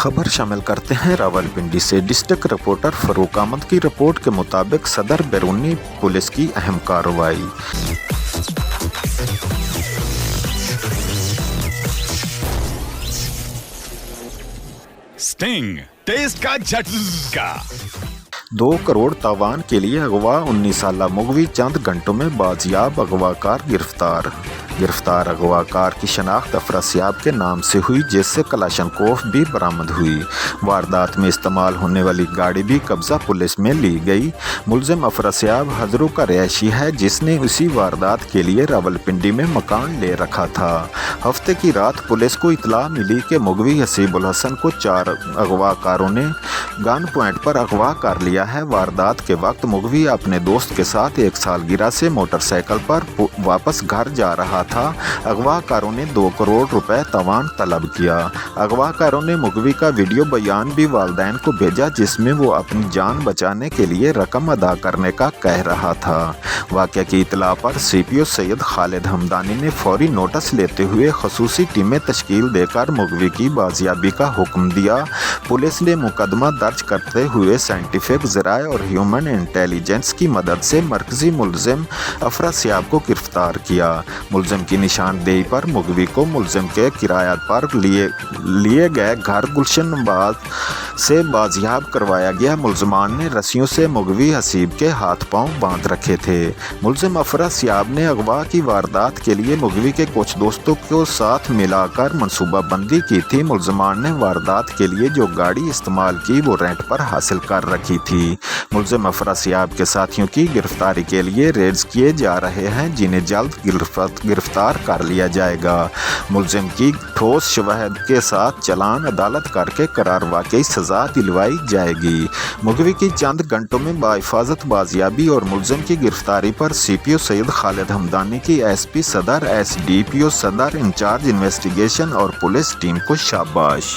खबर शामिल करते हैं रावलपिंडी से। डिस्ट्रिक्ट रिपोर्टर फरूक अहमद की रिपोर्ट के मुताबिक सदर बैरूनी पुलिस की अहम कार्रवाई। स्टिंग टेस्ट का झटका। 2 करोड़ तावान के लिए अगवा 19 साला मुगवी चंद घंटों में बाजियाब। अगवाकार गिरफ्तार अगवाकार की शनाख्त अफरासियाब के नाम से हुई, जिससे कलाशनकोफ भी बरामद हुई। वारदात में इस्तेमाल होने वाली गाड़ी भी कब्जा पुलिस में ली गई। मुलजिम अफरासियाब हजरू का रहायशी है, जिसने उसी वारदात के लिए रावलपिंडी में मकान ले रखा था। हफ्ते की रात पुलिस को इतला मिली कि मुगवी हसीबुल हसन को 4 अगवाकारों ने गन पॉइंट पर अगवा कर लिया है। वारदात के वक्त मुगवी अपने दोस्त के साथ एक सालगिरह से मोटरसाइकिल पर वापस घर जा रहा था। अगवाकारों ने 2 करोड़ रुपए तावान तलब किया। अगवाकारों ने मुगवी का वीडियो बयान भी वालिदैन को भेजा, जिसमें वो अपनी जान बचाने के लिए रकम अदा करने का कह रहा था। वाक़या की इतला पर CPO सैयद खालिद हमदानी ने फौरी नोटिस लेते हुए खसूसी टीमें तश्कील देकर मुगवी की बाजियाबी का हुक्म दिया। पुलिस ने मुकदमा दर्ज करते हुए साइंटिफिक ज़राए और ह्यूमन इंटेलिजेंस की मदद से मरकजी मुलजिम अफरासियाब को गिरफ्तार किया। मुलजिम की निशानदेही पर मुगवी को मुलजिम के किराया पर लिए गए घर गुलशनबाद से बाजियाब करवाया गया। मुलजमान ने रस्सियों से मुगवी हसीब के हाथ पांव बांध रखे थे। मुलजिम अफरासियाब ने अगवा की वारदात के लिए मुगवी के कुछ दोस्तों को साथ मिलाकर मनसूबाबंदी की थी। मुलजमान ने वारदात के लिए जो गाड़ी इस्तेमाल की वो रेंट पर हासिल कर रखी थी। मुलजिम अफरासियाब के साथियों की गिरफ्तारी के लिए रेड्स किए जा रहे हैं, जिन्हें जल्द गिरफ्तार कर लिया जाएगा। मुलजिम की ठोस शवाहिद के साथ चालान अदालत करके करार वाकई सजा दिलवाई जाएगी। मुगवी की चंद घंटों में बाहिफाजत बाजियाबी और मुलजिम की गिरफ्तारी पर CPO सैयद खालिद हमदानी की SP सदर, SDPO सदर, इंचार्ज इन्वेस्टिगेशन और पुलिस टीम को शाबाश।